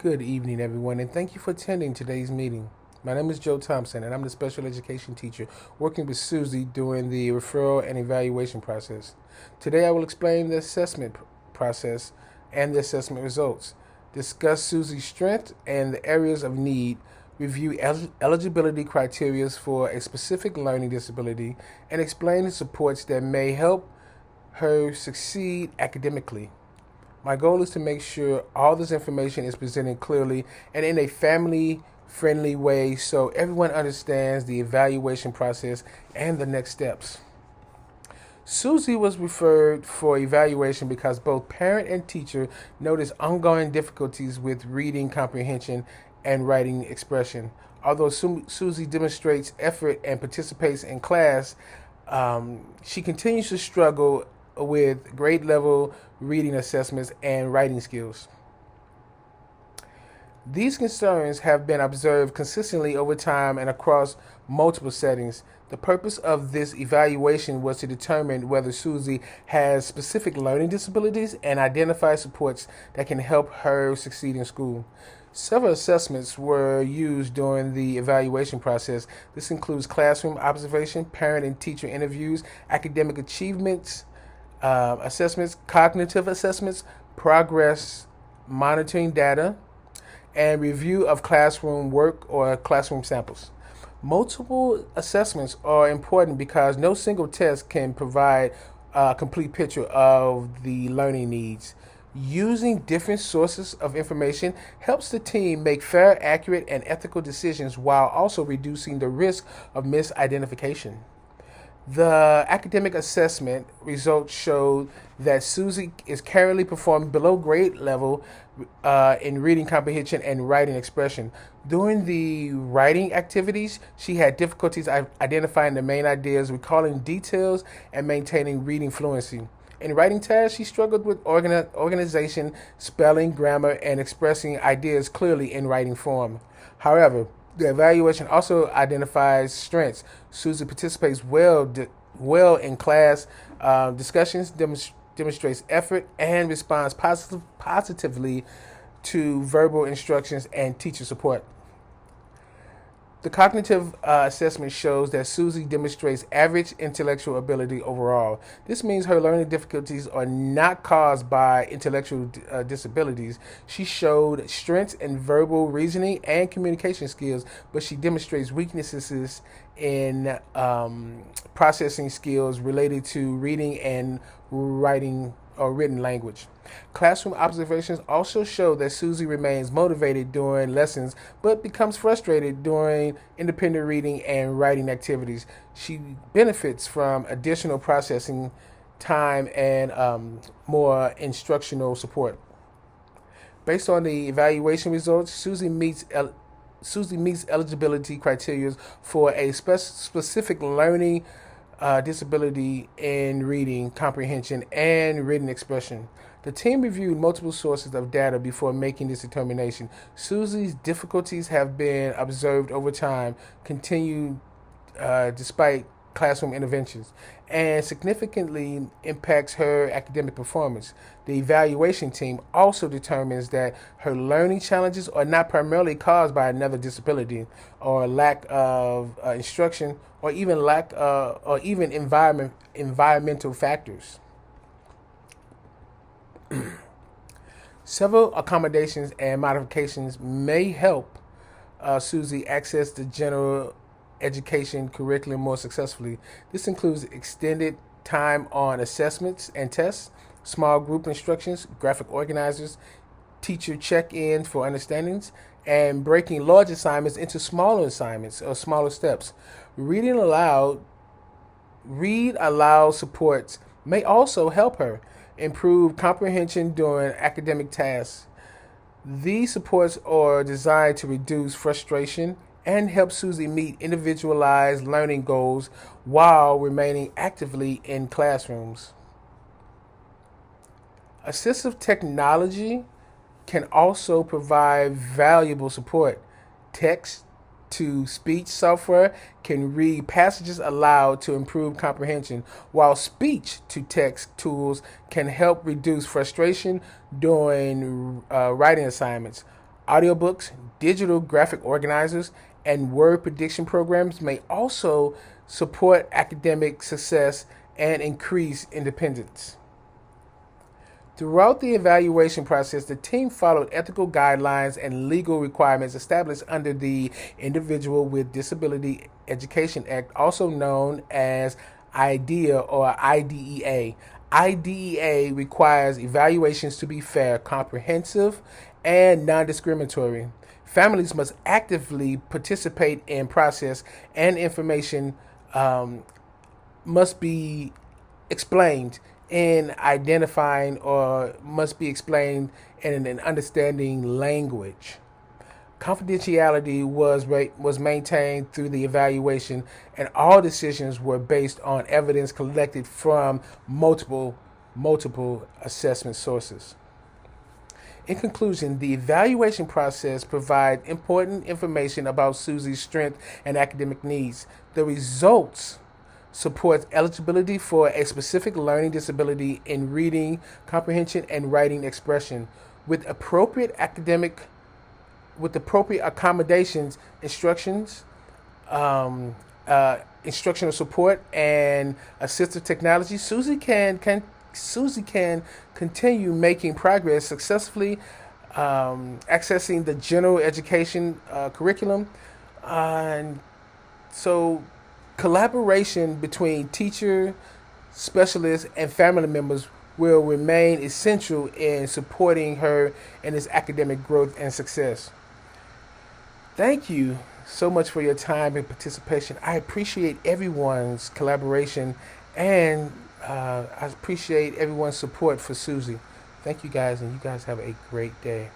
Good evening, everyone, and thank you for attending today's meeting. My name is Joe Thompson, and I'm the special education teacher working with Susie during the referral and evaluation process. Today, I will explain the assessment process and the assessment results, discuss Susie's strengths and the areas of need, review eligibility criteria for a specific learning disability, and explain the supports that may help her succeed academically. My goal is to make sure all this information is presented clearly and in a family friendly way so everyone understands the evaluation process and the next steps. Susie was referred for evaluation because both parent and teacher noticed ongoing difficulties with reading comprehension and writing expression. Although Susie demonstrates effort and participates in class, she continues to struggle with grade level reading assessments and writing skills. These concerns have been observed consistently over time and across multiple settings. The purpose of this evaluation was to determine whether Susie has specific learning disabilities and identify supports that can help her succeed in school. Several assessments were used during the evaluation process. This includes classroom observation, parent and teacher interviews, academic achievements, assessments, cognitive assessments, progress monitoring data, and review of classroom work or classroom samples. Multiple assessments are important because no single test can provide a complete picture of the learning needs. Using different sources of information helps the team make fair, accurate, and ethical decisions while also reducing the risk of misidentification. The academic assessment results showed that Susie is currently performing below grade level in reading comprehension and writing expression. During the writing activities, she had difficulties identifying the main ideas, recalling details, and maintaining reading fluency. In writing tasks, she struggled with organization, spelling, grammar, and expressing ideas clearly in writing form. However, the evaluation also identifies strengths. Susie participates well in class discussions, demonstrates effort, and responds positively to verbal instructions and teacher support. The cognitive assessment shows that Susie demonstrates average intellectual ability overall. This means her learning difficulties are not caused by intellectual disabilities. She showed strengths in verbal reasoning and communication skills, but she demonstrates weaknesses in processing skills related to reading and writing or written language. Classroom observations also show that Susie remains motivated during lessons but becomes frustrated during independent reading and writing activities. She benefits from additional processing time and more instructional support. Based on the evaluation results, Susie meets eligibility criteria for a specific learning disability in reading comprehension and written expression. The team reviewed multiple sources of data before making this determination. Susie's difficulties have been observed over time, continued despite classroom interventions, and significantly impacts her academic performance. The evaluation team also determines that her learning challenges are not primarily caused by another disability or lack of instruction or even environmental factors. Several accommodations and modifications may help Susie access the general education curriculum more successfully. This includes extended time on assessments and tests, small group instructions, graphic organizers, teacher check-in for understandings, and breaking large assignments into smaller assignments or smaller steps. Read aloud supports may also help her improve comprehension during academic tasks. These supports are designed to reduce frustration and help Susie meet individualized learning goals while remaining actively in classrooms. Assistive technology can also provide valuable support. Text to speech software can read passages aloud to improve comprehension, while speech to text tools can help reduce frustration during writing assignments. Audiobooks, digital graphic organizers, and word prediction programs may also support academic success and increase independence. Throughout the evaluation process, the team followed ethical guidelines and legal requirements established under the Individual with Disability Education Act, also known as IDEA or IDEA. IDEA requires evaluations to be fair, comprehensive, and non discriminatory. Families must actively participate in process, and information must be explained in identifying or must be explained in an understanding language. Confidentiality was maintained through the evaluation, and all decisions were based on evidence collected from multiple assessment sources. In conclusion, the evaluation process provides important information about Susie's strength and academic needs. The results supports eligibility for a specific learning disability in reading, comprehension, and writing expression. With appropriate accommodations, instructional support, and assistive technology, Susie can continue making progress successfully accessing the general education curriculum. And so collaboration between teacher, specialists, and family members will remain essential in supporting her in its academic growth and success. Thank you so much for your time and participation. I appreciate everyone's collaboration, and I appreciate everyone's support for Susie. Thank you guys, and you guys have a great day.